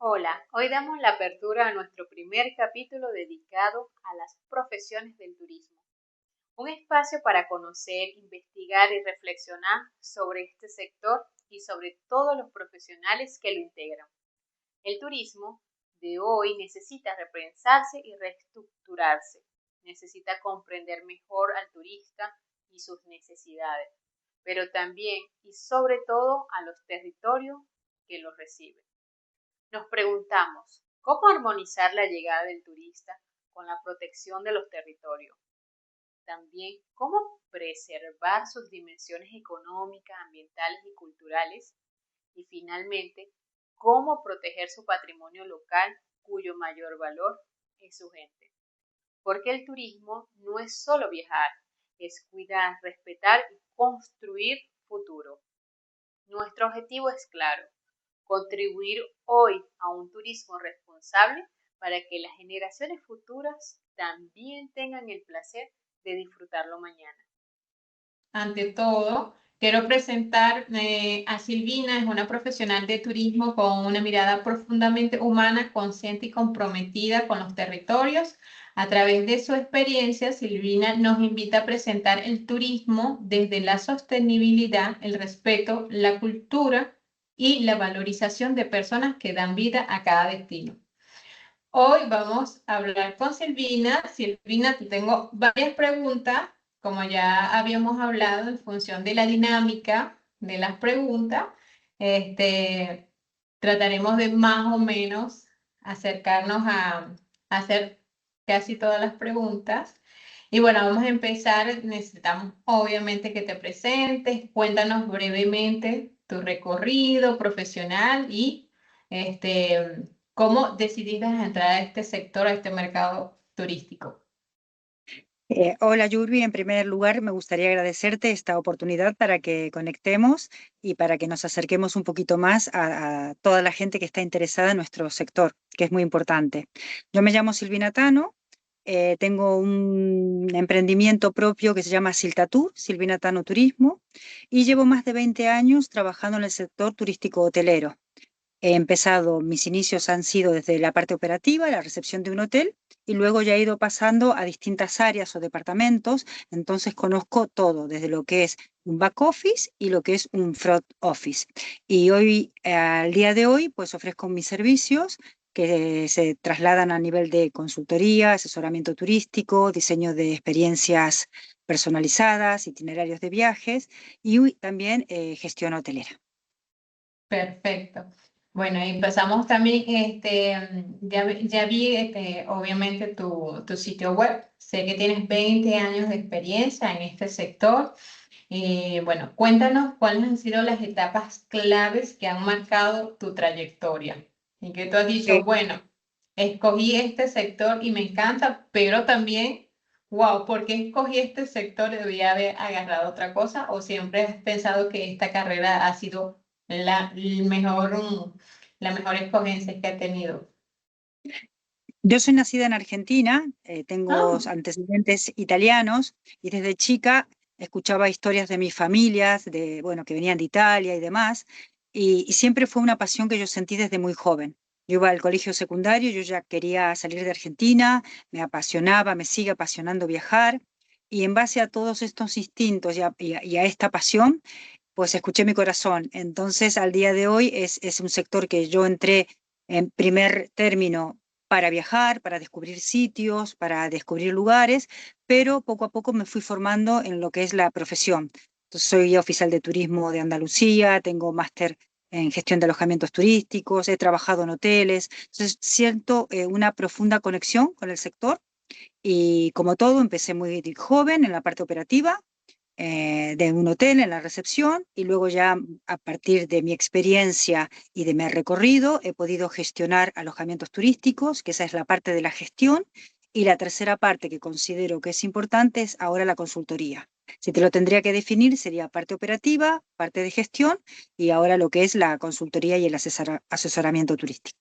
Hola, hoy damos la apertura a nuestro primer capítulo dedicado a las profesiones del turismo, un espacio para conocer, investigar y reflexionar sobre este sector y sobre todos los profesionales que lo integran. El turismo de hoy necesita repensarse y reestructurarse, necesita comprender mejor al turista y sus necesidades, pero también y sobre todo a los territorios que los reciben. Nos preguntamos, ¿cómo armonizar la llegada del turista con la protección de los territorios? También, ¿cómo preservar sus dimensiones económicas, ambientales y culturales? Y finalmente, ¿cómo proteger su patrimonio local, cuyo mayor valor es su gente? Porque el turismo no es solo viajar, es cuidar, respetar y construir futuro. Nuestro objetivo es claro: contribuir hoy a un turismo responsable para que las generaciones futuras también tengan el placer de disfrutarlo mañana. Ante todo, quiero presentar a Silvina, es una profesional de turismo con una mirada profundamente humana, consciente y comprometida con los territorios. A través de su experiencia, Silvina nos invita a presentar el turismo desde la sostenibilidad, el respeto, la cultura y la valorización de personas que dan vida a cada destino. Hoy vamos a hablar con Silvina. Silvina, te tengo varias preguntas, como ya habíamos hablado en función de la dinámica de las preguntas. Este, trataremos de más o menos acercarnos a hacer casi todas las preguntas. Y bueno, vamos a empezar. Necesitamos obviamente que te presentes, cuéntanos brevemente tu recorrido profesional y ¿cómo decidiste entrar a este sector, a este mercado turístico? Hola Yurbi, en primer lugar me gustaría agradecerte esta oportunidad para que conectemos y para que nos acerquemos un poquito más a toda la gente que está interesada en nuestro sector, que es muy importante. Yo me llamo Silvina Tano, tengo un emprendimiento propio que se llama Siltatur, Silvina Tano Turismo, y llevo más de 20 años trabajando en el sector turístico hotelero. He empezado, mis inicios han sido desde la parte operativa, la recepción de un hotel, y luego ya he ido pasando a distintas áreas o departamentos, entonces conozco todo, desde lo que es un back office y lo que es un front office. Y hoy, al día de hoy, pues ofrezco mis servicios que se trasladan a nivel de consultoría, asesoramiento turístico, diseño de experiencias personalizadas, itinerarios de viajes y también gestión hotelera. Perfecto. Bueno, y empezamos también, ya vi obviamente tu sitio web. Sé que tienes 20 años de experiencia en este sector. Bueno, cuéntanos cuáles han sido las etapas claves que han marcado tu trayectoria y que tú has dicho, bueno, escogí este sector y me encanta, pero también, wow, ¿por qué escogí este sector? ¿Debía haber agarrado otra cosa o siempre has pensado que esta carrera ha sido el mejor, la mejor escogencia que ha tenido? Yo soy nacida en Argentina, tengo Ah, antecedentes italianos y desde chica escuchaba historias de mis familias, bueno, que venían de Italia y demás, y siempre fue una pasión que yo sentí desde muy joven. Yo iba al colegio secundario, yo ya quería salir de Argentina, me apasionaba, me sigue apasionando viajar, y en base a todos estos instintos y a esta pasión, pues escuché mi corazón. Entonces, al día de hoy es un sector que yo entré en primer término para viajar, para descubrir sitios, para descubrir lugares, pero poco a poco me fui formando en lo que es la profesión. Entonces, soy oficial de turismo de Andalucía, tengo máster en gestión de alojamientos turísticos, he trabajado en hoteles, entonces siento una profunda conexión con el sector y como todo, empecé muy joven en la parte operativa de un hotel en la recepción y luego ya a partir de mi experiencia y de mi recorrido he podido gestionar alojamientos turísticos, que esa es la parte de la gestión, y la tercera parte que considero que es importante es ahora la consultoría. Si te lo tendría que definir sería parte operativa, parte de gestión y ahora lo que es la consultoría y el asesoramiento turístico.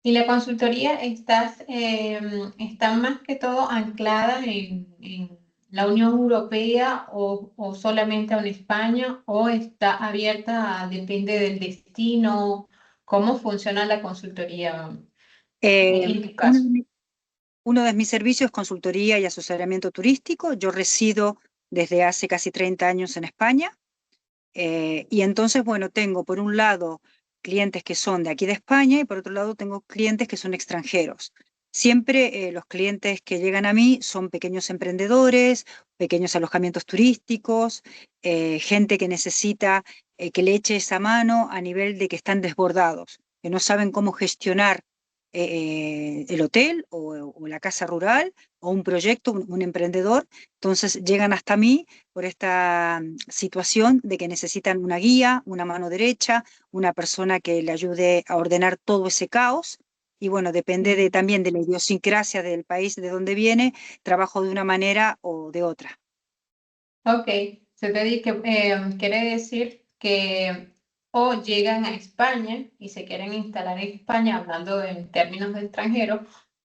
y la consultoría está más que todo anclada en la Unión Europea o solamente en España o está abierta, depende del destino. ¿Cómo funciona la consultoría en tu Uno caso? uno de mis servicios es consultoría y asesoramiento turístico. Yo resido desde hace casi 30 años en España. Y entonces, bueno, tengo por un lado clientes que son de aquí de España y por otro lado tengo clientes que son extranjeros. Siempre los clientes que llegan a mí son pequeños emprendedores, pequeños alojamientos turísticos, gente que necesita que le eche esa mano a nivel de que están desbordados, que no saben cómo gestionar el hotel o la casa rural o un proyecto, un emprendedor. Entonces llegan hasta mí por esta situación de que necesitan una guía, una mano derecha, una persona que le ayude a ordenar todo ese caos. Y bueno, depende también de la idiosincrasia del país de donde viene, trabajo de una manera o de otra. Ok, quiere decir que o llegan a España y se quieren instalar en España, hablando en términos de extranjeros,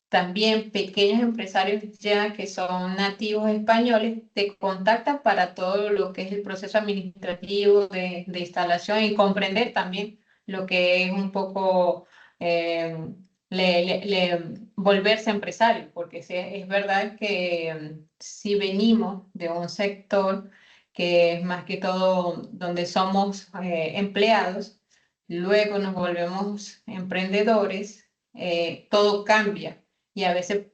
también pequeños empresarios ya que son nativos españoles te contactan para todo lo que es el proceso administrativo de instalación y comprender también lo que es un poco eh, volverse empresario, porque sí, es verdad que si venimos de un sector que es más que todo donde somos empleados, luego nos volvemos emprendedores, todo cambia y a veces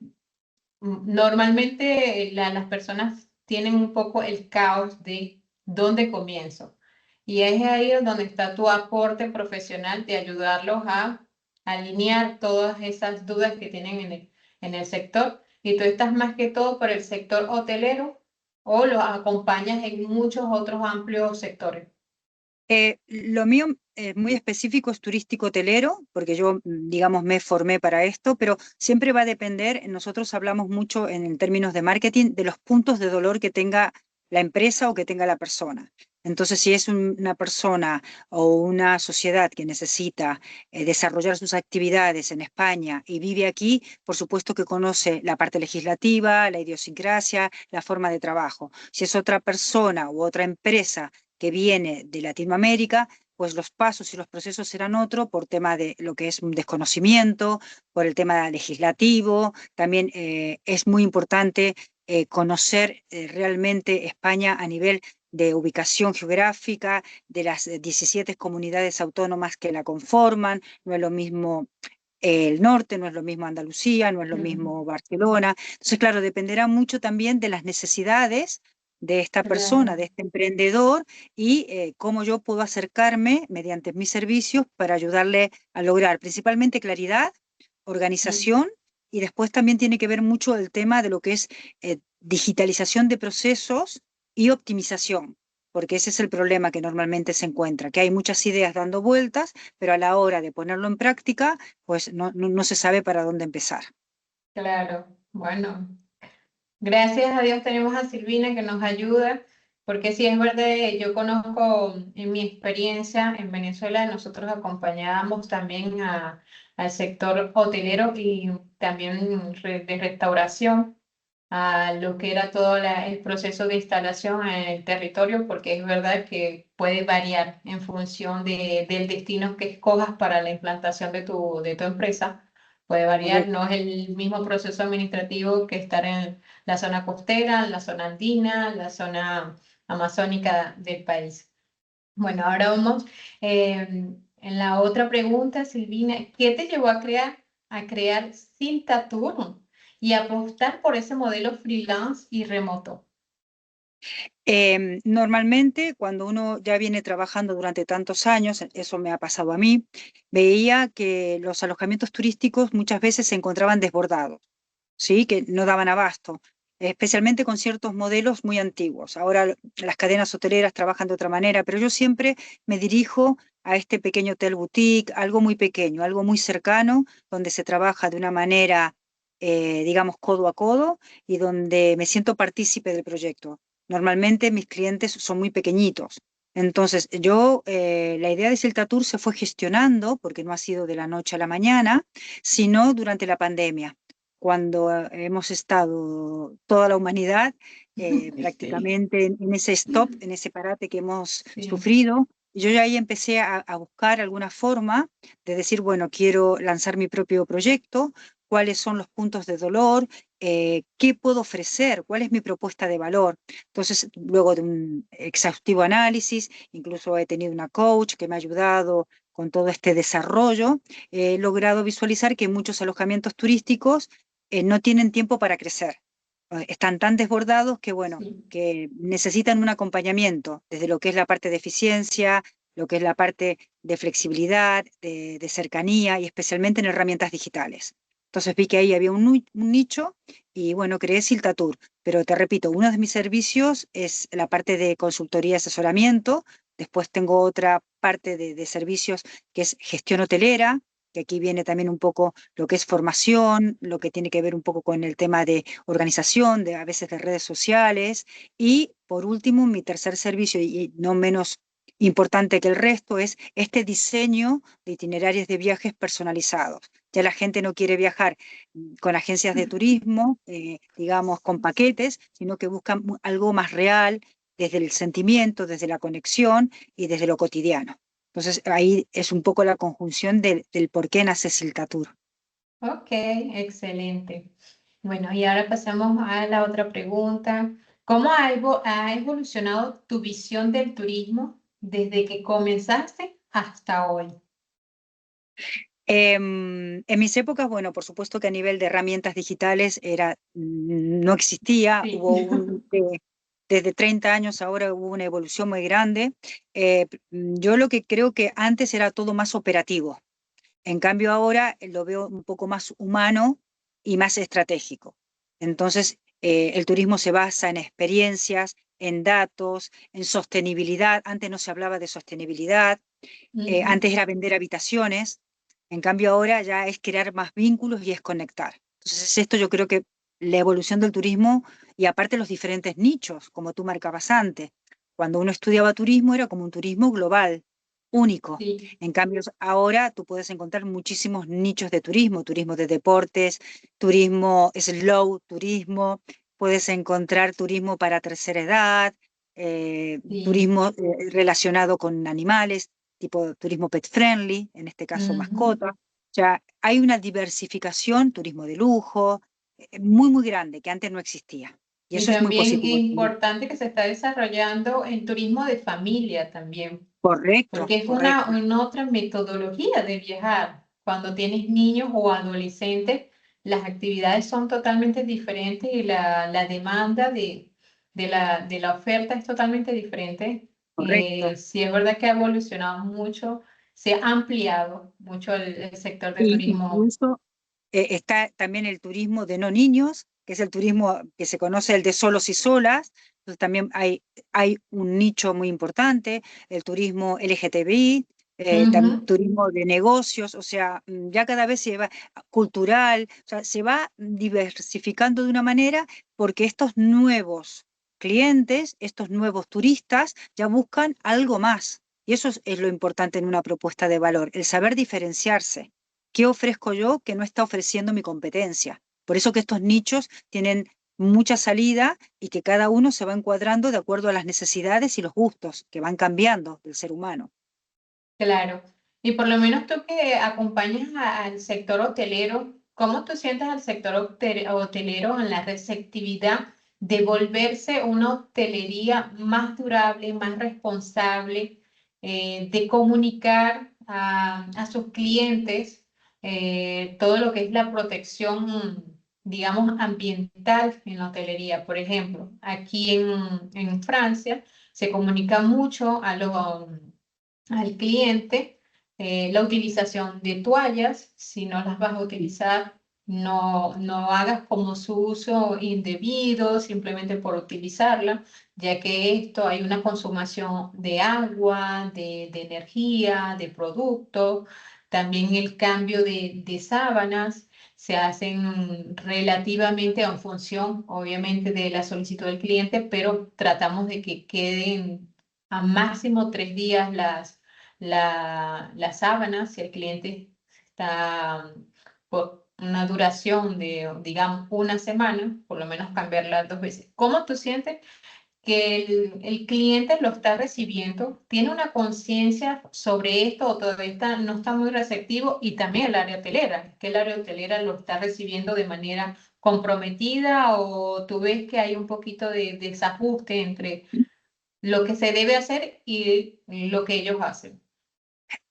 normalmente las personas tienen un poco el caos de dónde comienzo. Y es ahí donde está tu aporte profesional de ayudarlos a alinear todas esas dudas que tienen en el sector. Y tú estás más que todo por el sector hotelero o los acompañas en muchos otros amplios sectores. Lo mío muy específico es turístico hotelero, porque yo, digamos, me formé para esto, pero siempre va a depender, nosotros hablamos mucho en términos de marketing, de los puntos de dolor que tenga la empresa o que tenga la persona. Entonces, si es una persona o una sociedad que necesita desarrollar sus actividades en España y vive aquí, por supuesto que conoce la parte legislativa, la idiosincrasia, la forma de trabajo. Si es otra persona u otra empresa que viene de Latinoamérica, pues los pasos y los procesos serán otro por tema de lo que es un desconocimiento, por el tema legislativo. También es muy importante conocer realmente España a nivel de ubicación geográfica, de las 17 comunidades autónomas que la conforman. No es lo mismo el norte, no es lo mismo Andalucía, no es lo mismo Barcelona. Entonces, claro, dependerá mucho también de las necesidades de esta persona, de este emprendedor, y cómo yo puedo acercarme mediante mis servicios para ayudarle a lograr principalmente claridad, organización, y después también tiene que ver mucho el tema de lo que es digitalización de procesos y optimización, porque ese es el problema que normalmente se encuentra, que hay muchas ideas dando vueltas, pero a la hora de ponerlo en práctica, pues no se sabe para dónde empezar. Claro, bueno, gracias a Dios tenemos a Silvina que nos ayuda, porque sí es verdad, yo conozco en mi experiencia en Venezuela, nosotros acompañábamos también al sector hotelero y también de restauración, a lo que era todo el proceso de instalación en el territorio, porque es verdad que puede variar en función del destino que escojas para la implantación de tu empresa. Puede variar, Correcto. no es el mismo proceso administrativo que estar en la zona costera, la zona andina, la zona amazónica del país. Bueno, ahora vamos en la otra pregunta, Silvina. ¿Qué te llevó a crear Siltatur y apostar por ese modelo freelance y remoto? Normalmente, cuando uno ya viene trabajando durante tantos años, eso me ha pasado a mí, veía que los alojamientos turísticos muchas veces se encontraban desbordados, ¿sí? Que no daban abasto, especialmente con ciertos modelos muy antiguos. Ahora las cadenas hoteleras trabajan de otra manera, pero yo siempre me dirijo a este pequeño hotel boutique, algo muy pequeño, algo muy cercano, donde se trabaja de una manera, digamos, codo a codo y donde me siento partícipe del proyecto. Normalmente mis clientes son muy pequeñitos. Entonces, la idea de Celta Tour se fue gestionando, porque no ha sido de la noche a la mañana, sino durante la pandemia, cuando hemos estado toda la humanidad Sí, prácticamente en ese stop, en ese parate que hemos sí. sufrido, yo ya ahí empecé a buscar alguna forma de decir, bueno, quiero lanzar mi propio proyecto, cuáles son los puntos de dolor, qué puedo ofrecer, cuál es mi propuesta de valor. Entonces, luego de un exhaustivo análisis, incluso he tenido una coach que me ha ayudado con todo este desarrollo, he logrado visualizar que muchos alojamientos turísticos no tienen tiempo para crecer. Están tan desbordados que, bueno, Sí. que necesitan un acompañamiento desde lo que es la parte de eficiencia, lo que es la parte de flexibilidad, de cercanía y especialmente en herramientas digitales. Entonces vi que ahí había un nicho y bueno, creé Siltatur. Pero te repito, uno de mis servicios es la parte de consultoría y asesoramiento. Después tengo otra parte de servicios que es gestión hotelera, que aquí viene también un poco lo que es formación, lo que tiene que ver un poco con el tema de organización, de a veces de redes sociales. Y por último, mi tercer servicio, y no menos importante que el resto, es este diseño de itinerarios de viajes personalizados. Ya la gente no quiere viajar con agencias de turismo, digamos, con paquetes, sino que buscan algo más real, desde el sentimiento, desde la conexión y desde lo cotidiano. Entonces ahí es un poco la conjunción del por qué nace Siltatur. Ok, excelente. Bueno, y ahora pasamos a la otra pregunta. ¿Cómo ha evolucionado tu visión del turismo desde que comenzaste hasta hoy? En mis épocas, bueno, por supuesto que a nivel de herramientas digitales no existía, Sí. desde 30 años ahora hubo una evolución muy grande. Yo lo que creo que antes era todo más operativo. En cambio ahora lo veo un poco más humano y más estratégico. Entonces, el turismo se basa en experiencias, en datos, en sostenibilidad. Antes no se hablaba de sostenibilidad, Ujú. antes era vender habitaciones, en cambio ahora ya es crear más vínculos y es conectar. Entonces, esto yo creo que la evolución del turismo y aparte los diferentes nichos, como tú marcabas antes. Cuando uno estudiaba turismo era como un turismo global, único. Sí. En cambio, ahora tú puedes encontrar muchísimos nichos de turismo, turismo de deportes, turismo slow, turismo, puedes encontrar turismo para tercera edad, Sí. turismo relacionado con animales, tipo turismo pet friendly, en este caso Ujú. mascota. O sea, hay una diversificación, turismo de lujo, muy, muy grande, que antes no existía. Y Y eso es muy también positivo. importante que se está desarrollando el turismo de familia también, Correcto, porque es correcto. una otra metodología de viajar. Cuando tienes niños o adolescentes, las actividades son totalmente diferentes y la demanda de la oferta es totalmente diferente. Correcto. Sí es verdad que ha evolucionado mucho, se ha ampliado mucho el sector de Y turismo. incluso está también el turismo de no niños, que es el turismo que se conoce, el de solos y solas. Entonces también hay un nicho muy importante, el turismo LGTBI, Ujú. turismo de negocios, o sea, ya cada vez se va cultural, o sea, se va diversificando de una manera porque estos nuevos clientes, estos nuevos turistas ya buscan algo más. Y eso es lo importante en una propuesta de valor, el saber diferenciarse. ¿Qué ofrezco yo que no está ofreciendo mi competencia? Por eso que estos nichos tienen mucha salida y que cada uno se va encuadrando de acuerdo a las necesidades y los gustos que van cambiando del ser humano. Claro. Y por lo menos tú que acompañas al sector hotelero, ¿cómo tú sientes al sector hotelero en la receptividad de volverse una hotelería más durable, más responsable, de comunicar a sus clientes todo lo que es la protección, digamos, ambiental en la hotelería? Por ejemplo, aquí en Francia se comunica mucho al cliente la utilización de toallas. Si no las vas a utilizar, no hagas como su uso indebido simplemente por utilizarla, ya que esto hay una consumación de agua, de energía, de productos. También el cambio de sábanas se hacen relativamente en función, obviamente, de la solicitud del cliente, pero tratamos de que queden a máximo 3 días las sábanas. Si el cliente está por una duración de, digamos, una semana, por lo menos cambiarla 2 veces. ¿Cómo tú sientes que el cliente lo está recibiendo, tiene una conciencia sobre esto o todavía no está muy receptivo, y también el área hotelera, que el área hotelera lo está recibiendo de manera comprometida, o tú ves que hay un poquito de desajuste entre lo que se debe hacer y lo que ellos hacen.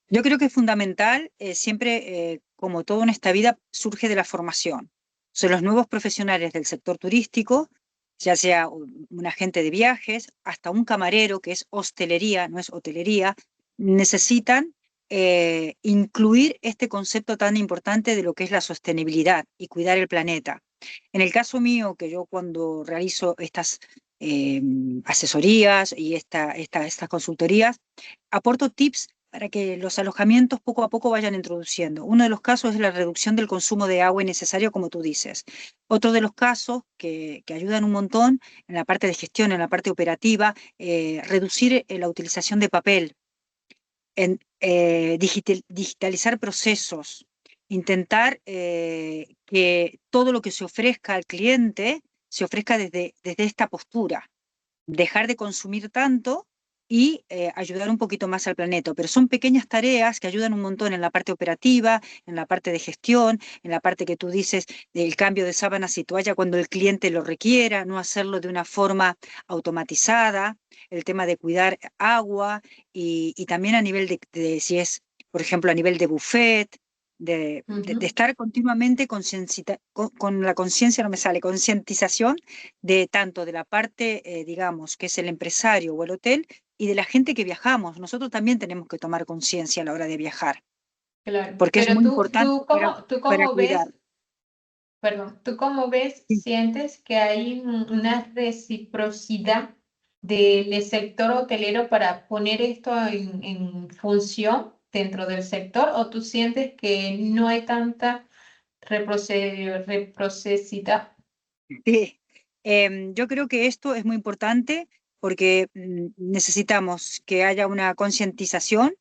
Yo creo que es fundamental, siempre, como todo en esta vida, surge de la formación. O sea, los nuevos profesionales del sector turístico, ya sea un agente de viajes, hasta un camarero, que es hostelería, no es hotelería, necesitan incluir este concepto tan importante de lo que es la sostenibilidad y cuidar el planeta. En el caso mío, que yo cuando realizo estas asesorías y estas consultorías, aporto tips para que los alojamientos poco a poco vayan introduciendo. Uno de los casos es la reducción del consumo de agua innecesario, como tú dices. Otro de los casos que ayudan un montón en la parte de gestión, en la parte operativa, reducir la utilización de papel, digitalizar procesos, intentar que todo lo que se ofrezca al cliente se ofrezca desde esta postura, dejar de consumir tanto y ayudar un poquito más al planeta. Pero son pequeñas tareas que ayudan un montón en la parte operativa, en la parte de gestión, en la parte que tú dices del cambio de sábanas y toalla cuando el cliente lo requiera, no hacerlo de una forma automatizada, el tema de cuidar agua y también a nivel si es, por ejemplo, a nivel de buffet, de estar continuamente con la conciencia, no me sale, concientización de tanto de la parte, digamos, que es el empresario o el hotel, y de la gente que viajamos. Nosotros también tenemos que tomar conciencia a la hora de viajar, Claro, porque es pero muy importante tú para cómo cuidar. ves, perdón, ¿tú cómo ves, Sí. sientes que hay una reciprocidad del sector hotelero para poner esto en función dentro del sector, o tú sientes que no hay tanta reciprocidad? Sí. Yo creo que esto es muy importante porque necesitamos que haya una concientización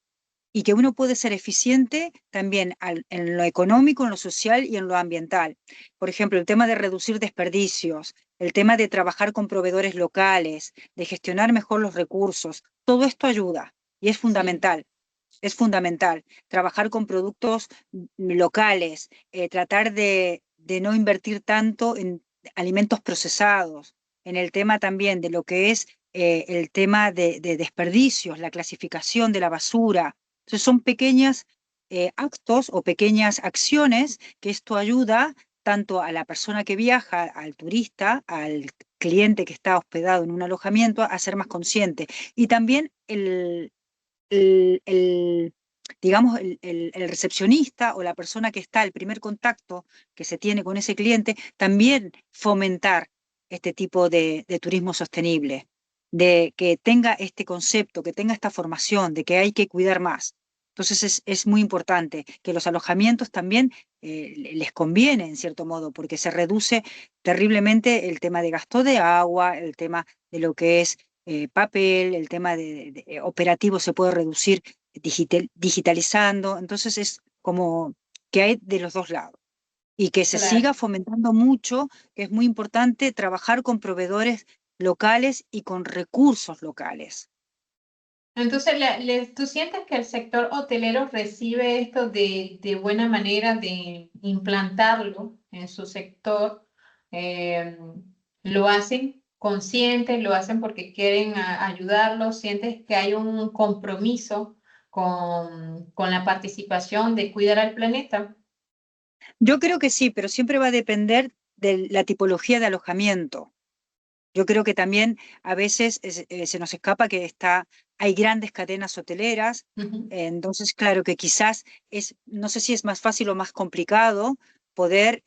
y que uno puede ser eficiente también en lo económico, en lo social y en lo ambiental. Por ejemplo, el tema de reducir desperdicios, el tema de trabajar con proveedores locales, de gestionar mejor los recursos, todo esto ayuda y es Sí, fundamental. Es fundamental trabajar con productos locales, tratar de no invertir tanto en alimentos procesados, en el tema también de lo que es el tema de desperdicios, la clasificación de la basura. Entonces son pequeños actos o pequeñas acciones que esto ayuda tanto a la persona que viaja, al turista, al cliente que está hospedado en un alojamiento, a ser más consciente. Y también el, digamos, el recepcionista o la persona que está, el primer contacto que se tiene con ese cliente, también fomentar este tipo de turismo sostenible, de que tenga este concepto, que tenga esta formación, de que hay que cuidar más. Entonces es muy importante que los alojamientos también les conviene, en cierto modo, porque se reduce terriblemente el tema de gasto de agua, el tema de lo que es papel, el tema de operativo se puede reducir digitalizando, entonces es como que hay de los dos lados. Y que se siga claro. fomentando mucho, que es muy importante trabajar con proveedores locales y con recursos locales. Entonces, ¿tú sientes que el sector hotelero recibe esto de buena manera de implantarlo en su sector? Eh, ¿Lo hacen conscientes? ¿Lo hacen porque quieren ayudarlo? ¿Sientes que hay un compromiso con la participación de cuidar al planeta? Yo creo que sí, pero siempre va a depender de la tipología de alojamiento. Yo creo que también a veces se nos escapa que hay grandes cadenas hoteleras, Ujú. entonces claro que quizás no sé si es más fácil o más complicado poder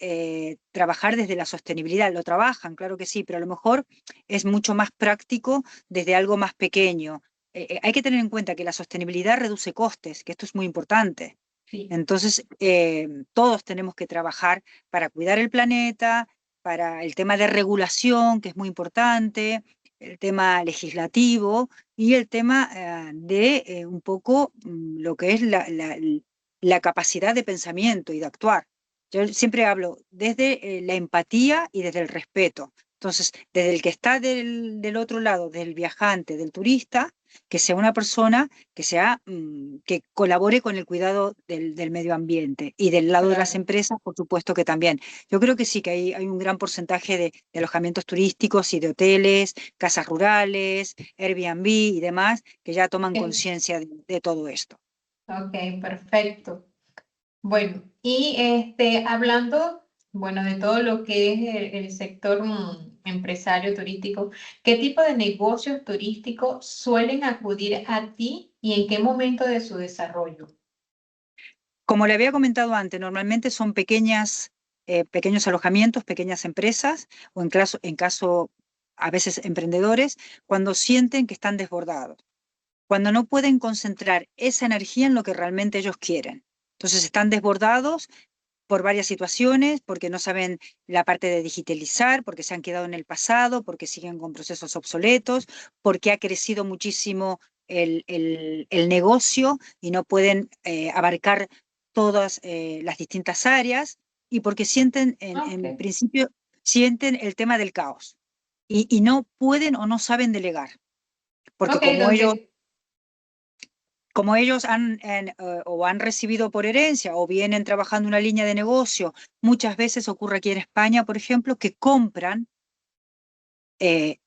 trabajar desde la sostenibilidad. Lo trabajan, claro que sí, pero a lo mejor es mucho más práctico desde algo más pequeño. Hay que tener en cuenta que la sostenibilidad reduce costes, que esto es muy importante. Sí, Entonces, todos tenemos que trabajar para cuidar el planeta, para el tema de regulación, que es muy importante, el tema legislativo y el tema de un poco lo que es la capacidad de pensamiento y de actuar. Yo siempre hablo desde la empatía y desde el respeto. Entonces, desde el que está del otro lado, del viajante, del turista, que sea una persona que colabore con el cuidado del medio ambiente. Y del lado de las Claro. empresas, por supuesto que también. Yo creo que sí, que hay un gran porcentaje de alojamientos turísticos y de hoteles, casas rurales, Airbnb y demás, que ya toman Ok, conciencia de todo esto. ok, perfecto. Bueno, y hablando, bueno, de todo lo que es el sector empresario turístico, ¿qué tipo de negocios turísticos suelen acudir a ti y en qué momento de su desarrollo? Como le había comentado antes, normalmente son pequeños alojamientos, pequeñas empresas, o en caso, a veces emprendedores, cuando sienten que están desbordados, cuando no pueden concentrar esa energía en lo que realmente ellos quieren. Entonces están desbordados por varias situaciones, porque no saben la parte de digitalizar, porque se han quedado en el pasado, porque siguen con procesos obsoletos, porque ha crecido muchísimo el negocio y no pueden abarcar todas las distintas áreas, y porque sienten, Ok, en principio, sienten el tema del caos y no pueden o no saben delegar, porque ok, como ellos o han recibido por herencia o vienen trabajando una línea de negocio, muchas veces ocurre aquí en España, por ejemplo, que compran, eh,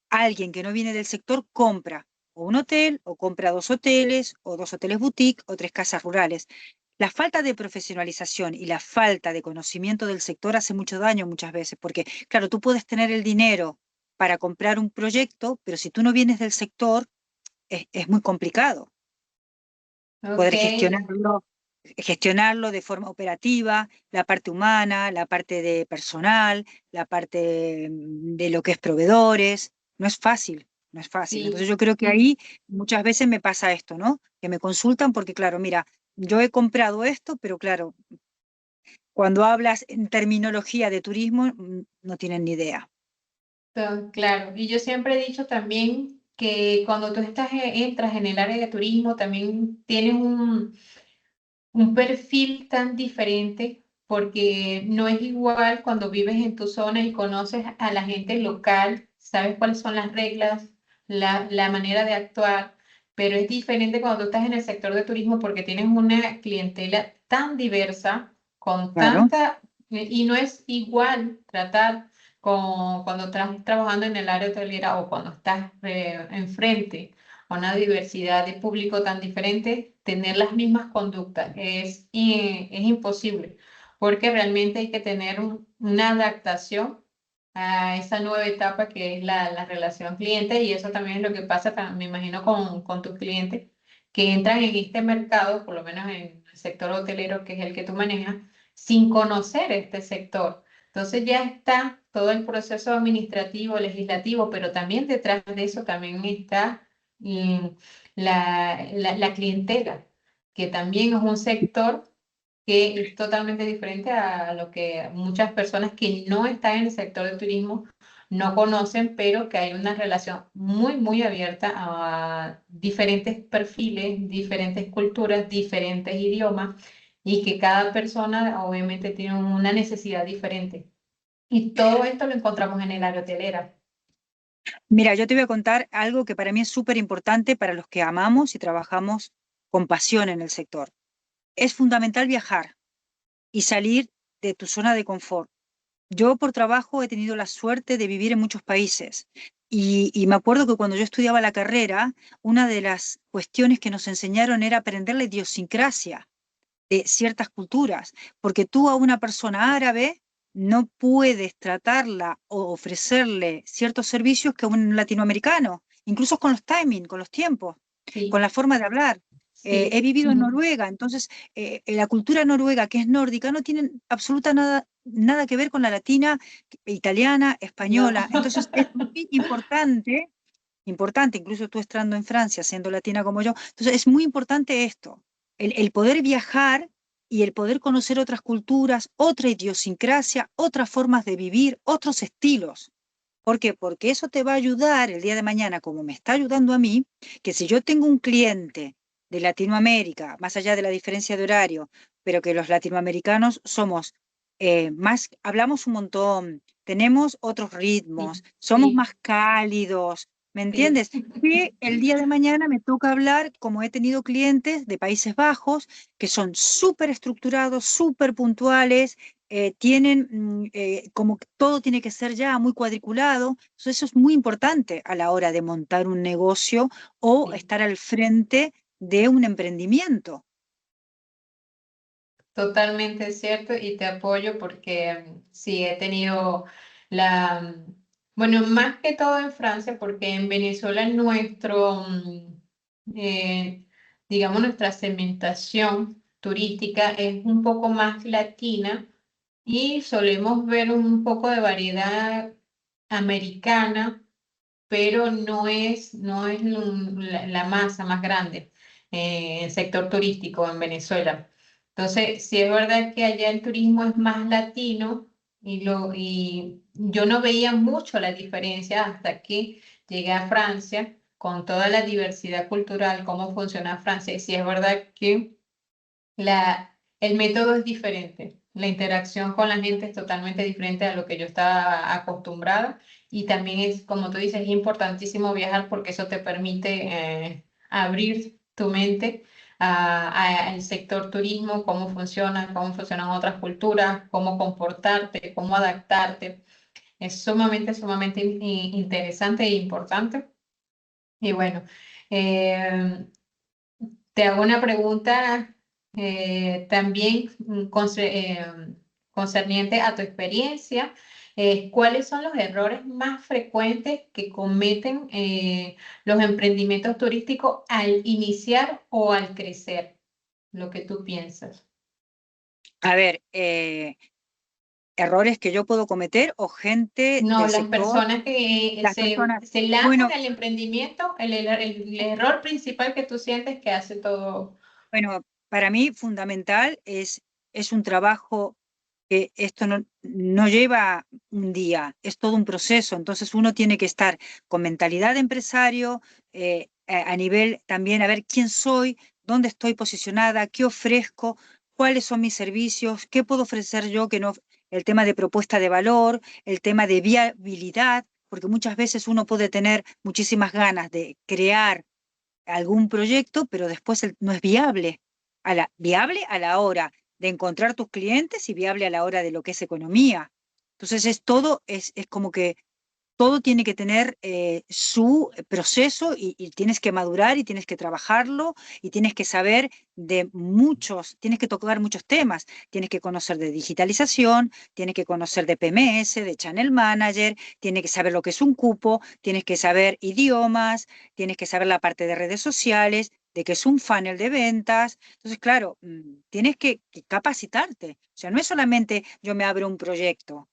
alguien que no viene del sector compra o un hotel, o compra dos hoteles, o dos hoteles boutique, o tres casas rurales. La falta de profesionalización y la falta de conocimiento del sector hace mucho daño muchas veces, porque, claro, tú puedes tener el dinero para comprar un proyecto, pero si tú no vienes del sector, es muy complicado ok, poder gestionarlo de forma operativa, la parte humana, la parte de personal, la parte de lo que es proveedores. No es fácil, no es fácil. Entonces sí. yo creo que ahí muchas veces me pasa esto, ¿no? Que me consultan porque, claro, mira, yo he comprado esto, pero claro, cuando hablas en terminología de turismo, no tienen ni idea. Claro, y yo siempre he dicho también que cuando tú entras en el área de turismo, también tienes un perfil tan diferente, porque no es igual cuando vives en tu zona y conoces a la gente local, sabes cuáles son las reglas, la manera de actuar, pero es diferente cuando tú estás en el sector de turismo porque tienes una clientela tan diversa, con Claro, tanta, y no es igual tratar cuando estás trabajando en el área hotelera o cuando estás enfrente a una diversidad de público tan diferente, tener las mismas conductas es imposible, porque realmente hay que tener una adaptación a esa nueva etapa que es la relación cliente, y eso también es lo que pasa, me imagino, con tus clientes que entran en este mercado, por lo menos en el sector hotelero, que es el que tú manejas, sin conocer este sector. Entonces ya está todo el proceso administrativo, legislativo, pero también detrás de eso también está la clientela, que también es un sector que es totalmente diferente a lo que muchas personas que no están en el sector de turismo no conocen, pero que hay una relación muy, muy abierta a diferentes perfiles, diferentes culturas, diferentes idiomas, y que cada persona obviamente tiene una necesidad diferente. Y todo esto lo encontramos en el área hotelera. mira, yo te voy a contar algo que para mí es súper importante para los que amamos y trabajamos con pasión en el sector. Es fundamental viajar y salir de tu zona de confort. Yo por trabajo he tenido la suerte de vivir en muchos países, y me acuerdo que cuando yo estudiaba la carrera, una de las cuestiones que nos enseñaron era aprender la idiosincrasia de ciertas culturas, porque tú a una persona árabe no puedes tratarla o ofrecerle ciertos servicios que a un latinoamericano, incluso con los timing, con los tiempos, con Sí, la forma de hablar. He sí. vivido en Ujú. Noruega, entonces la cultura noruega, que es nórdica, no tiene nada que ver con la latina, italiana, No. española. Entonces es muy importante, incluso tú estando en Francia, siendo latina como yo. Entonces es muy importante esto, el poder viajar y el poder conocer otras culturas, otra idiosincrasia, otras formas de vivir, otros estilos. ¿Por qué? Porque eso te va a ayudar el día de mañana, como me está ayudando a mí, que si yo tengo un cliente de Latinoamérica, más allá de la diferencia de horario, pero que los latinoamericanos somos hablamos un montón, tenemos otros ritmos, somos Sí, más cálidos, ¿me sí. entiendes? Que el día de mañana me toca hablar, como he tenido clientes de Países Bajos, que son súper estructurados, súper puntuales, tienen como que todo tiene que ser ya muy cuadriculado. Entonces eso es muy importante a la hora de montar un negocio o Sí. estar al frente de un emprendimiento. Totalmente cierto y te apoyo porque sí he tenido la, bueno, más que todo en Francia, porque en Venezuela digamos, nuestra segmentación turística es un poco más latina y solemos ver un poco de variedad americana, pero no es la masa más grande en el sector turístico en Venezuela. Entonces, sí es verdad que allá el turismo es más latino y yo no veía mucho la diferencia hasta que llegué a Francia con toda la diversidad cultural, cómo funciona Francia. Y sí es verdad que el método es diferente. La interacción con la gente es totalmente diferente a lo que yo estaba acostumbrada y también es, como tú dices, es importantísimo viajar porque eso te permite abrir tu mente al sector turismo, cómo funcionan otras culturas, cómo comportarte, cómo adaptarte. Es sumamente interesante e importante. Y bueno, eh, te hago una pregunta también concerniente a tu experiencia. ¿Cuáles son los errores más frecuentes que cometen los emprendimientos turísticos al iniciar o al crecer? Lo que tú piensas. A ver, errores que yo puedo cometer o gente No, del las sector, personas que las personas. se lanzan Bueno, al emprendimiento, el error principal que tú sientes que hace todo. bueno, para mí fundamental es un trabajo que esto no lleva un día, es todo un proceso. Entonces uno tiene que estar con mentalidad de empresario, a nivel también a ver quién soy, dónde estoy posicionada, qué ofrezco, cuáles son mis servicios, qué puedo ofrecer yo que no, el tema de propuesta de valor, el tema de viabilidad, porque muchas veces uno puede tener muchísimas ganas de crear algún proyecto, pero después no es viable viable a la hora de encontrar tus clientes y viable a la hora de lo que es economía. Entonces es como que todo tiene que tener su proceso y tienes que madurar y tienes que trabajarlo y tienes que saber tienes que tocar muchos temas. Tienes que conocer de digitalización, tienes que conocer de PMS, de Channel Manager, tienes que saber lo que es un cupo, tienes que saber idiomas, tienes que saber la parte de redes sociales, de qué es un funnel de ventas. Entonces, claro, tienes que capacitarte. O sea, no es solamente yo me abro un proyecto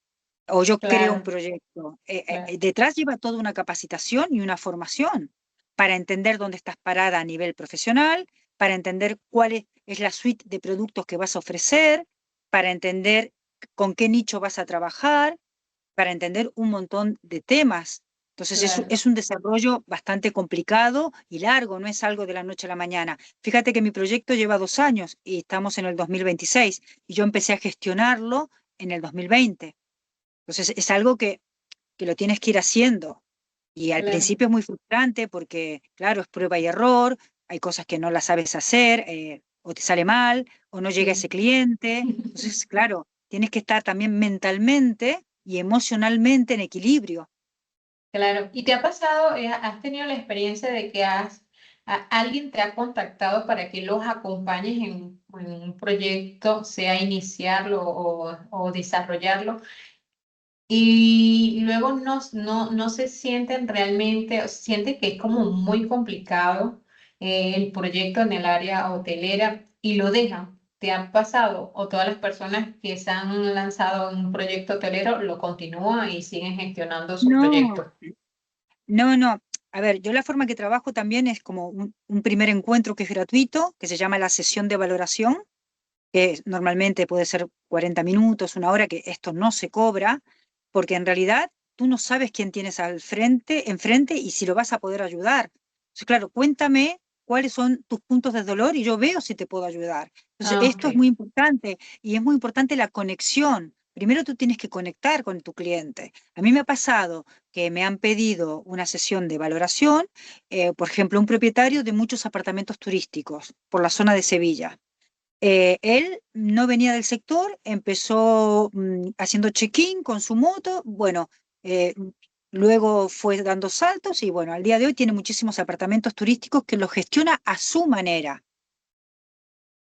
o yo creo un Claro, proyecto. claro, Detrás lleva toda una capacitación y una formación para entender dónde estás parada a nivel profesional, para entender cuál es la suite de productos que vas a ofrecer, para entender con qué nicho vas a trabajar, para entender un montón de temas. Entonces claro. es un desarrollo bastante complicado y largo, no es algo de la noche a la mañana. Fíjate que mi proyecto lleva 2 años y estamos en el 2026 y yo empecé a gestionarlo en el 2020. Entonces es algo que lo tienes que ir haciendo. Y al Claro. principio es muy frustrante porque, claro, es prueba y error, hay cosas que no las sabes hacer, o te sale mal, o no llega ese Sí. cliente. Entonces, claro, tienes que estar también mentalmente y emocionalmente en equilibrio. Claro, ¿y te ha pasado, has tenido la experiencia de que alguien te ha contactado para que los acompañes en un proyecto, sea iniciarlo o desarrollarlo, y luego no se sienten realmente, o sienten que es como muy complicado el proyecto en el área hotelera y lo dejan? ¿Te ha pasado? ¿O todas las personas que se han lanzado en un proyecto hotelero lo continúan y siguen gestionando su No, proyecto? no, no. A ver, yo la forma que trabajo también es como un primer encuentro que es gratuito, que se llama la sesión de valoración, que normalmente puede ser 40 minutos, 1 hora, que esto no se cobra, porque en realidad tú no sabes quién tienes enfrente y si lo vas a poder ayudar. Entonces, claro, cuéntame cuáles son tus puntos de dolor y yo veo si te puedo ayudar. Entonces, Ah, ok. esto es muy importante y es muy importante la conexión. primero tú tienes que conectar con tu cliente. A mí me ha pasado que me han pedido una sesión de valoración, por ejemplo, un propietario de muchos apartamentos turísticos por la zona de Sevilla. Él no venía del sector, empezó haciendo check-in con su moto, bueno, luego fue dando saltos y bueno, al día de hoy tiene muchísimos apartamentos turísticos que los gestiona a su manera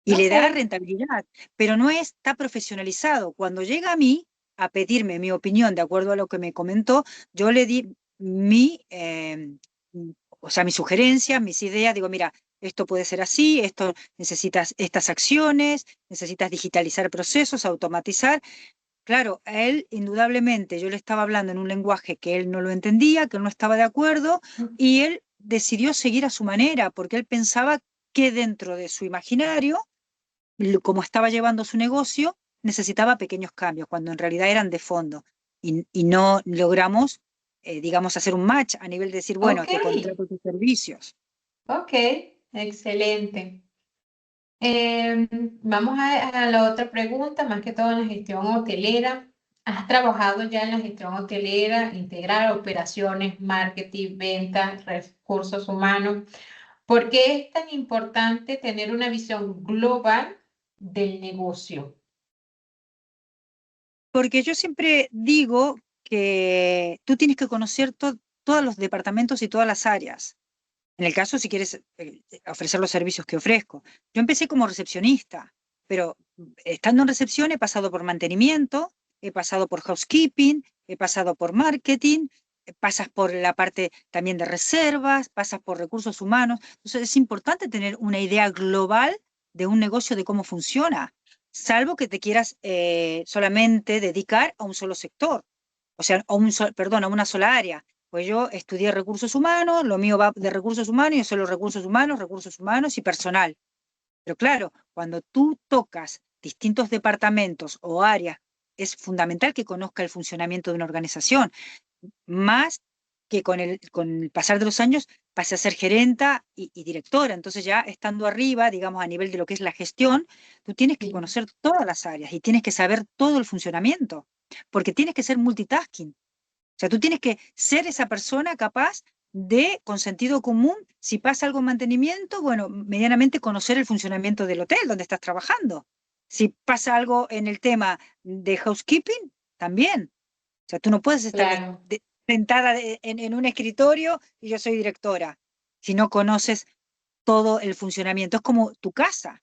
y le Ok, da rentabilidad, pero no está profesionalizado. Cuando llega a mí a pedirme mi opinión de acuerdo a lo que me comentó, yo le di o sea, mis sugerencias, mis ideas, digo, mira, esto puede ser así, esto necesitas estas acciones, necesitas digitalizar procesos, automatizar. Claro, a él indudablemente yo le estaba hablando en un lenguaje que él no lo entendía, que él no estaba de acuerdo, y él decidió seguir a su manera, porque él pensaba que dentro de su imaginario como estaba llevando su negocio, necesitaba pequeños cambios, cuando en realidad eran de fondo. Y no logramos, digamos, hacer un match a nivel de decir, bueno, ok, te contrato tus servicios. ok, excelente. Vamos a la otra pregunta, más que todo en la gestión hotelera. ¿Has trabajado ya en la gestión hotelera, integrar operaciones, marketing, ventas, recursos humanos? ¿Por qué es tan importante tener una visión global del negocio? Porque yo siempre digo que tú tienes que conocer todos los departamentos y todas las áreas. En el caso, si quieres ofrecer los servicios que ofrezco. Yo empecé como recepcionista, pero estando en recepción he pasado por mantenimiento, he pasado por housekeeping, he pasado por marketing, pasas por la parte también de reservas, pasas por recursos humanos. Entonces es importante tener una idea global de un negocio, de cómo funciona, salvo que te quieras solamente dedicar a un solo sector, o sea, perdón, a una sola área. Pues yo estudié recursos humanos, lo mío va de recursos humanos, yo solo recursos humanos y personal. Pero claro, cuando tú tocas distintos departamentos o áreas, es fundamental que conozca el funcionamiento de una organización, más que con el pasar de los años pasé a ser gerenta y directora. Entonces ya estando arriba, digamos, a nivel de lo que es la gestión, tú tienes que Sí. conocer todas las áreas y tienes que saber todo el funcionamiento, porque tienes que ser multitasking. O sea, tú tienes que ser esa persona capaz de, con sentido común, si pasa algo en mantenimiento, bueno, medianamente conocer el funcionamiento del hotel donde estás trabajando. Si pasa algo en el tema de housekeeping, también. O sea, tú no puedes estar Claro, sentada en un escritorio y yo soy directora, si no conoces todo el funcionamiento. Es como tu casa.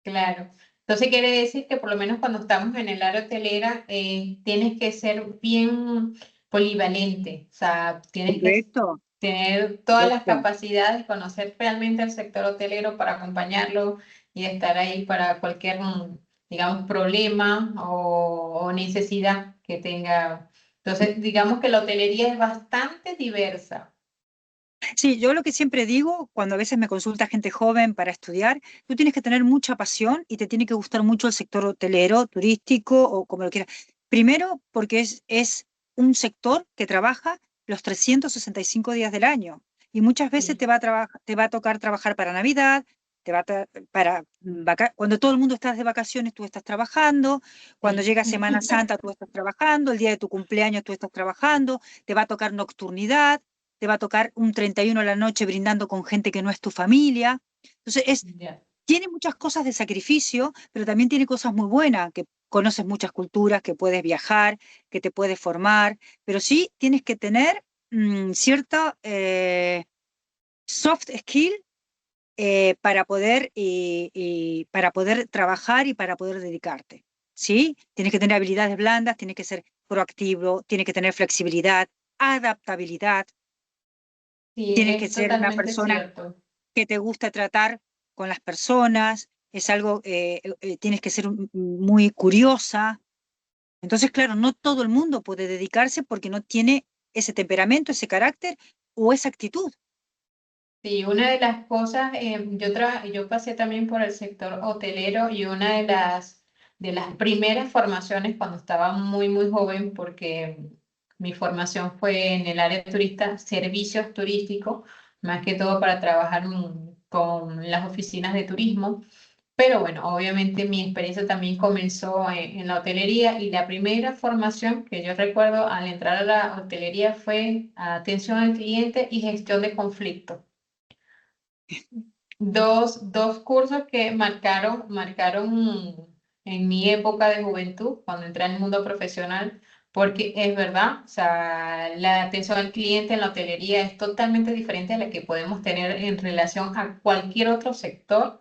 claro. Entonces quiere decir que por lo menos cuando estamos en el área hotelera, tienes que ser bien polivalente, o sea, tienes que Correcto, tener todas las correcto. capacidades, conocer realmente el sector hotelero para acompañarlo y estar ahí para cualquier, digamos, problema o necesidad que tenga. Entonces, digamos que la hotelería es bastante diversa. Sí, yo lo que siempre digo, cuando a veces me consulta gente joven para estudiar, tú tienes que tener mucha pasión y te tiene que gustar mucho el sector hotelero, turístico o como lo quieras. Primero, porque es un sector que trabaja los 365 días del año y muchas veces Sí. te va a tocar trabajar para Navidad, para cuando todo el mundo está de vacaciones, tú estás trabajando, cuando Sí. llega Semana Santa, tú estás trabajando, el día de tu cumpleaños, tú estás trabajando, te va a tocar nocturnidad, te va a tocar un 31 a la noche brindando con gente que no es tu familia. Entonces, Ya. tiene muchas cosas de sacrificio, pero también tiene cosas muy buenas, que conoces muchas culturas, que puedes viajar, que te puedes formar, pero sí tienes que tener cierta soft skill para poder trabajar y para poder dedicarte. ¿Sí? Tienes que tener habilidades blandas, tienes que ser proactivo, tienes que tener flexibilidad, adaptabilidad. Sí, Tienes que es ser una totalmente persona cierto. que te gusta tratar con las personas, es algo, tienes que ser muy curiosa. Entonces, claro, no todo el mundo puede dedicarse porque no tiene ese temperamento, ese carácter o esa actitud. Sí, una de las cosas, yo pasé también por el sector hotelero y una de las primeras formaciones cuando estaba muy, muy joven, porque mi formación fue en el área turista, servicios turísticos, más que todo para trabajar con las oficinas de turismo. Pero bueno, obviamente mi experiencia también comenzó en la hotelería y la primera formación que yo recuerdo al entrar a la hotelería fue atención al cliente y gestión de conflictos. Dos cursos que marcaron en mi época de juventud, cuando entré en el mundo profesional, porque es verdad, o sea, la atención al cliente en la hotelería es totalmente diferente a la que podemos tener en relación a cualquier otro sector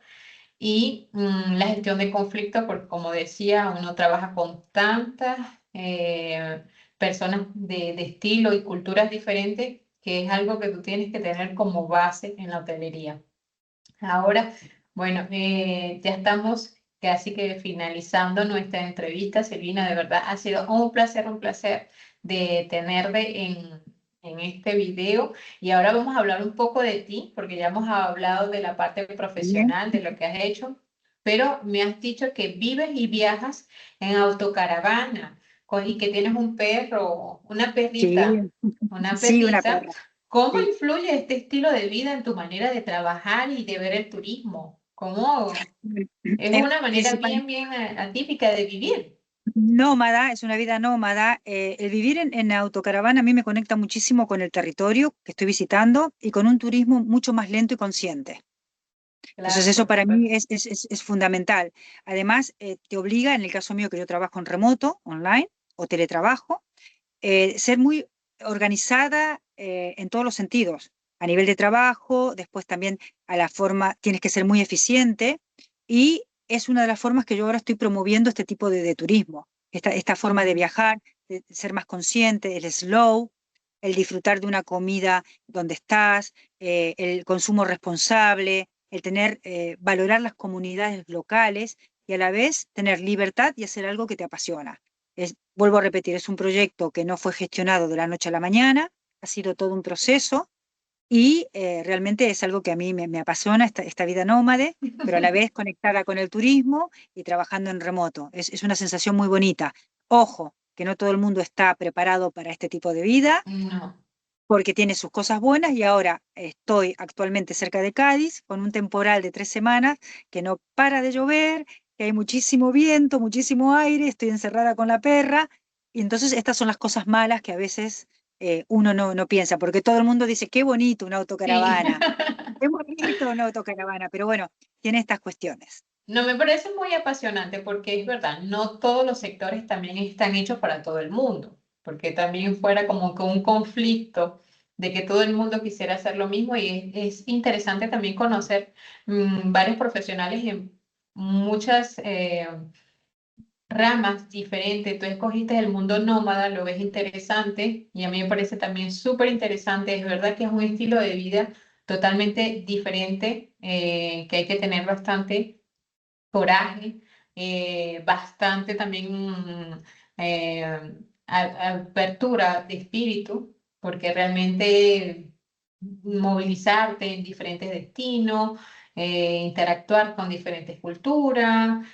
y la gestión de conflictos, porque como decía, uno trabaja con tantas personas de estilo y culturas diferentes que es algo que tú tienes que tener como base en la hotelería. Ahora, bueno, ya estamos casi que finalizando nuestra entrevista, Silvina. De verdad, ha sido un placer de tenerte en este video. Y ahora vamos a hablar un poco de ti, porque ya hemos hablado de la parte Bien. profesional, de lo que has hecho, pero me has dicho que vives y viajas en autocaravana y que tienes un perro, Sí, una sí, una perrita. perra. ¿Cómo Sí. influye este estilo de vida en tu manera de trabajar y de ver el turismo? ¿Cómo es Es una manera principal, bien atípica de vivir? nómada, es una vida nómada. El vivir en autocaravana a mí me conecta muchísimo con el territorio que estoy visitando y con un turismo mucho más lento y consciente. Entonces Claro, eso por para mí supuesto. es fundamental. Además, te obliga, en el caso mío que yo trabajo en remoto, online o teletrabajo, ser muy organizada en todos los sentidos, a nivel de trabajo, después también a la forma, tienes que ser muy eficiente y es una de las formas que yo ahora estoy promoviendo este tipo de turismo, esta forma de Mm. viajar, de ser más consciente, el slow, el disfrutar de una comida donde estás, el consumo responsable, el tener, valorar las comunidades locales y a la vez tener libertad y hacer algo que te apasiona. Vuelvo a repetir, es un proyecto que no fue gestionado de la noche a la mañana, ha sido todo un proceso y realmente es algo que a mí me apasiona, esta vida nómade, pero a la vez conectada con el turismo y trabajando en remoto. Es una sensación muy bonita. Ojo, que no todo el mundo está preparado para este tipo de vida No. porque tiene sus cosas buenas y ahora estoy actualmente cerca de Cádiz con un temporal de 3 semanas que no para de llover, que hay muchísimo viento, muchísimo aire, estoy encerrada con la perra y entonces estas son las cosas malas que a veces uno no piensa, porque todo el mundo dice, qué bonito una Sí. autocaravana, qué bonito una autocaravana, pero bueno, tiene estas cuestiones. No, me parece muy apasionante porque es verdad, no todos los sectores también están hechos para todo el mundo, porque también fuera como que un conflicto de que todo el mundo quisiera hacer lo mismo y es interesante también conocer varios profesionales en muchas ramas diferentes. Tú escogiste el mundo nómada, lo ves interesante y a mí me parece también súper interesante. Es verdad que es un estilo de vida totalmente diferente, que hay que tener bastante coraje, bastante también apertura de espíritu, porque realmente movilizarte en diferentes destinos, interactuar con diferentes culturas,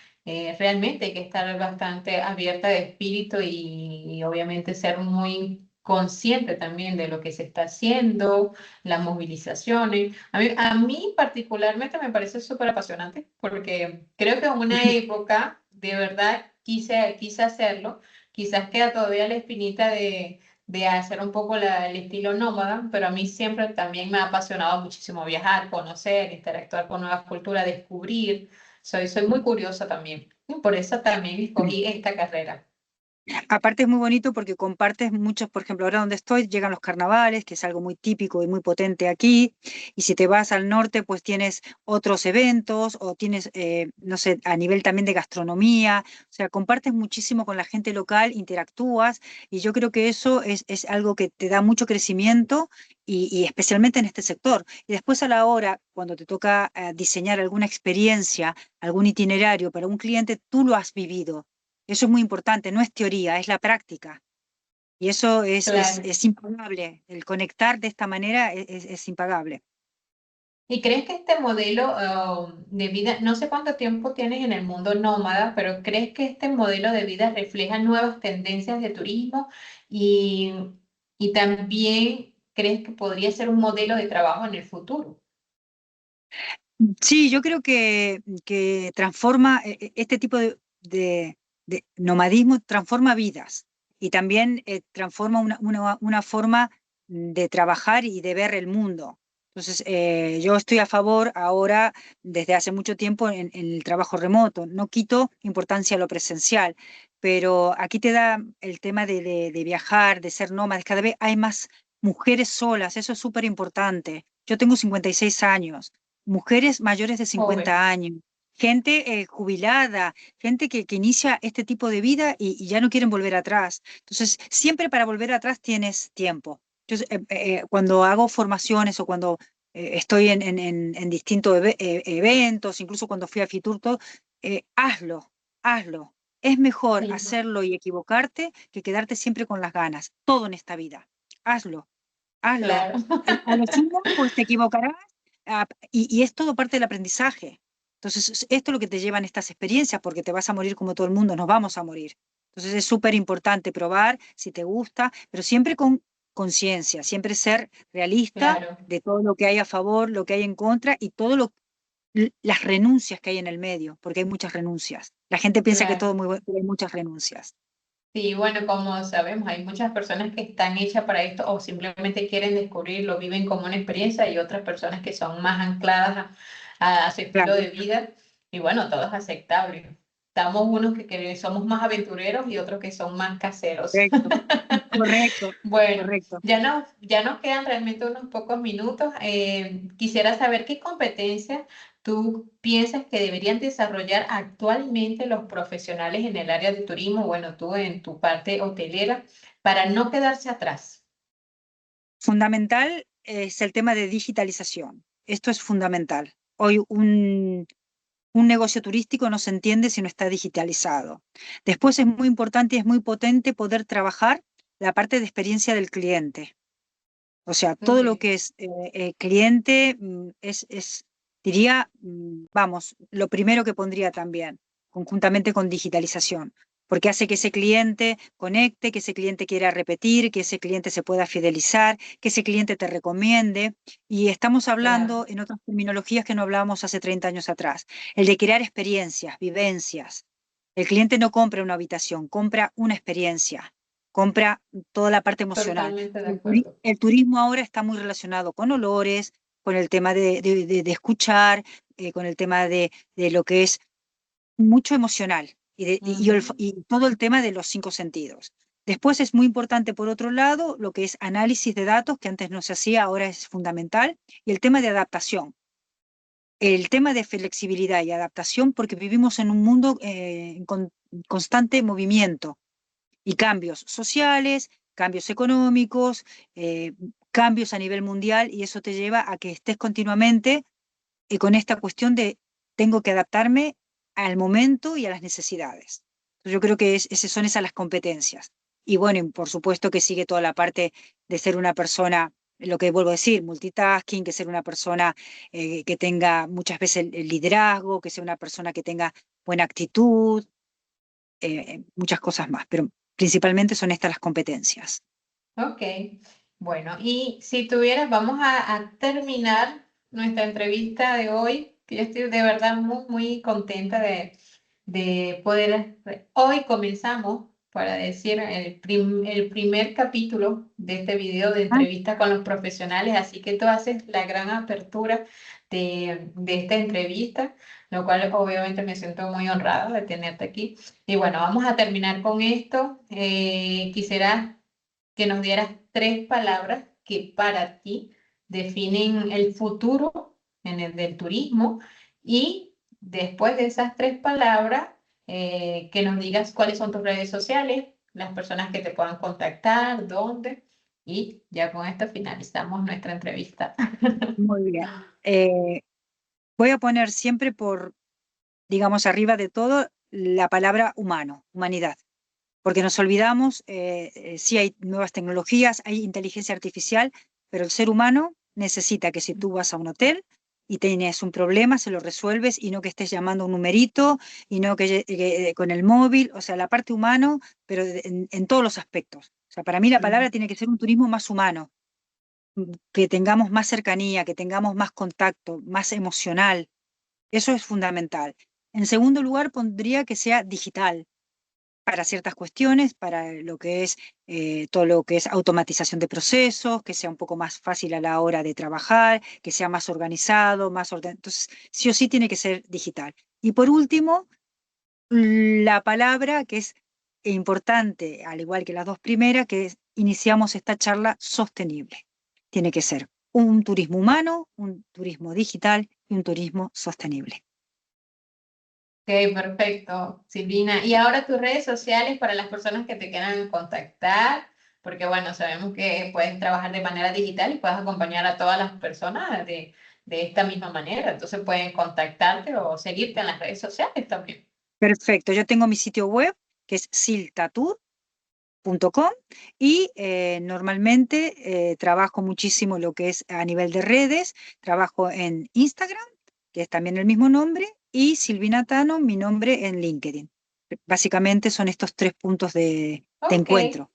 realmente hay que estar bastante abierta de espíritu y obviamente ser muy consciente también de lo que se está haciendo, las movilizaciones. A mí particularmente me parece súper apasionante porque creo que en una época de verdad quise hacerlo. Quizás queda todavía la espinita de hacer un poco el estilo nómada, pero a mí siempre también me ha apasionado muchísimo viajar, conocer, interactuar con nuevas culturas, descubrir. Soy muy curiosa también. Y por eso también escogí esta carrera. Aparte es muy bonito porque compartes muchos, por ejemplo, ahora donde estoy llegan los carnavales, que es algo muy típico y muy potente aquí, y si te vas al norte, pues tienes otros eventos o tienes, no sé, a nivel también de gastronomía, o sea, compartes muchísimo con la gente local, interactúas, y yo creo que eso es algo que te da mucho crecimiento y especialmente en este sector. Y después a la hora, cuando te toca diseñar alguna experiencia, algún itinerario para un cliente, tú lo has vivido. Eso es muy importante, no es teoría, es la práctica. Y eso Claro. es impagable. El conectar de esta manera es impagable. ¿Y crees que este modelo de vida, no sé cuánto tiempo tienes en el mundo nómada, pero crees que este modelo de vida refleja nuevas tendencias de turismo y, y también crees que podría ser un modelo de trabajo en el futuro? Sí, yo creo que transforma este tipo de nomadismo, transforma vidas y también transforma una forma de trabajar y de ver el mundo. Entonces, yo estoy a favor ahora, desde hace mucho tiempo, en el trabajo remoto. No quito importancia a lo presencial, pero aquí te da el tema de viajar, de ser nómades. Cada vez hay más mujeres solas, eso es súper importante. Yo tengo 56 años, mujeres mayores de Joven, 50 años, gente jubilada, gente que inicia este tipo de vida y ya no quieren volver atrás. Entonces, siempre para volver atrás tienes tiempo. Entonces, cuando hago formaciones o cuando estoy en distintos eventos, incluso cuando fui a Fitur, todo, hazlo, hazlo. Es mejor sí, hacerlo y equivocarte que quedarte siempre con las ganas. Todo en esta vida. Hazlo, hazlo. claro. A lo sumo, pues te equivocarás, y es todo parte del aprendizaje. Entonces, esto es lo que te llevan estas experiencias, porque te vas a morir como todo el mundo, nos vamos a morir. Entonces, es súper importante probar si te gusta, pero siempre con conciencia, siempre ser realista Claro, de todo lo que hay a favor, lo que hay en contra y las renuncias que hay en el medio, porque hay muchas renuncias. La gente piensa que todo claro. es muy bueno, pero hay muchas renuncias. Sí, bueno, como sabemos, hay muchas personas que están hechas para esto o simplemente quieren descubrirlo, viven como una experiencia y otras personas que son más ancladas a su estilo Claro, de vida. Y bueno, todo es aceptable. Estamos unos que somos más aventureros y otros que son más caseros. correcto, correcto, Bueno, correcto. ya nos quedan realmente unos pocos minutos. Quisiera saber qué competencias tú piensas que deberían desarrollar actualmente los profesionales en el área de turismo, bueno, tú en tu parte hotelera, para no quedarse atrás. Fundamental es el tema de digitalización. Esto es fundamental. Hoy un negocio turístico no se entiende si no está digitalizado. Después es muy importante y es muy potente poder trabajar la parte de experiencia del cliente. O sea, todo lo Ok, que es cliente diría, vamos, lo primero que pondría también, conjuntamente con digitalización, porque hace que ese cliente conecte, que ese cliente quiera repetir, que ese cliente se pueda fidelizar, que ese cliente te recomiende. Y estamos claro, hablando en otras terminologías que no hablábamos hace 30 años atrás, el de crear experiencias, vivencias. El cliente no compra una habitación, compra una experiencia, compra toda la parte emocional. totalmente de acuerdo. El turismo ahora está muy relacionado con olores, con el tema de escuchar, con el tema de lo que es mucho emocional Ujú, y todo el tema de los cinco sentidos. Después es muy importante, por otro lado, lo que es análisis de datos, que antes no se hacía, ahora es fundamental, y el tema de adaptación. El tema de flexibilidad y adaptación, porque vivimos en un mundo en constante movimiento y cambios sociales, cambios económicos, eh, cambios a nivel mundial, y eso te lleva a que estés continuamente con esta cuestión de tengo que adaptarme al momento y a las necesidades. Entonces, yo creo que esas son esas las competencias. Y bueno, y por supuesto que sigue toda la parte de ser una persona, lo que vuelvo a decir, multitasking, que ser una persona que tenga muchas veces el liderazgo, que sea una persona que tenga buena actitud, muchas cosas más, pero principalmente son estas las competencias. ok, bueno, y si tuvieras, vamos a terminar nuestra entrevista de hoy, que yo estoy de verdad muy, muy contenta de poder, hoy comenzamos, para decir, el primer capítulo de este video de Ah, entrevista con los profesionales, así que tú haces la gran apertura de esta entrevista, lo cual obviamente me siento muy honrada de tenerte aquí. Y bueno, vamos a terminar con esto. Quisiera que nos dieras tres palabras que para ti definen el futuro en el del turismo y después de esas tres palabras, que nos digas cuáles son tus redes sociales, las personas que te puedan contactar, dónde, y ya con esto finalizamos nuestra entrevista. muy bien. Eh, Voy a poner siempre digamos, arriba de todo la palabra humano, humanidad, porque nos olvidamos, sí hay nuevas tecnologías, hay inteligencia artificial, pero el ser humano necesita que si tú vas a un hotel y tienes un problema, se lo resuelves y no que estés llamando un numerito y no que con el móvil, o sea, la parte humano, pero en todos los aspectos. O sea, para mí la palabra tiene que ser un turismo más humano, que tengamos más cercanía, que tengamos más contacto, más emocional. Eso es fundamental. En segundo lugar, pondría que sea digital para ciertas cuestiones, para lo que es todo lo que es automatización de procesos, que sea un poco más fácil a la hora de trabajar, que sea más organizado, más ordenado. Entonces, sí o sí tiene que ser digital. Y por último, la palabra que es importante, al igual que las dos primeras, que es, iniciamos esta charla, sostenible. Tiene que ser un turismo humano, un turismo digital y un turismo sostenible. Ok, perfecto, Silvina. Y ahora tus redes sociales para las personas que te quieran contactar, porque bueno, sabemos que puedes trabajar de manera digital y puedes acompañar a todas las personas de esta misma manera. Entonces pueden contactarte o seguirte en las redes sociales también. Perfecto, yo tengo mi sitio web que es siltatur.com y normalmente trabajo muchísimo lo que es a nivel de redes, trabajo en Instagram, que es también el mismo nombre, y Silvina Tano, mi nombre en LinkedIn. Básicamente son estos 3 puntos de Ok, encuentro.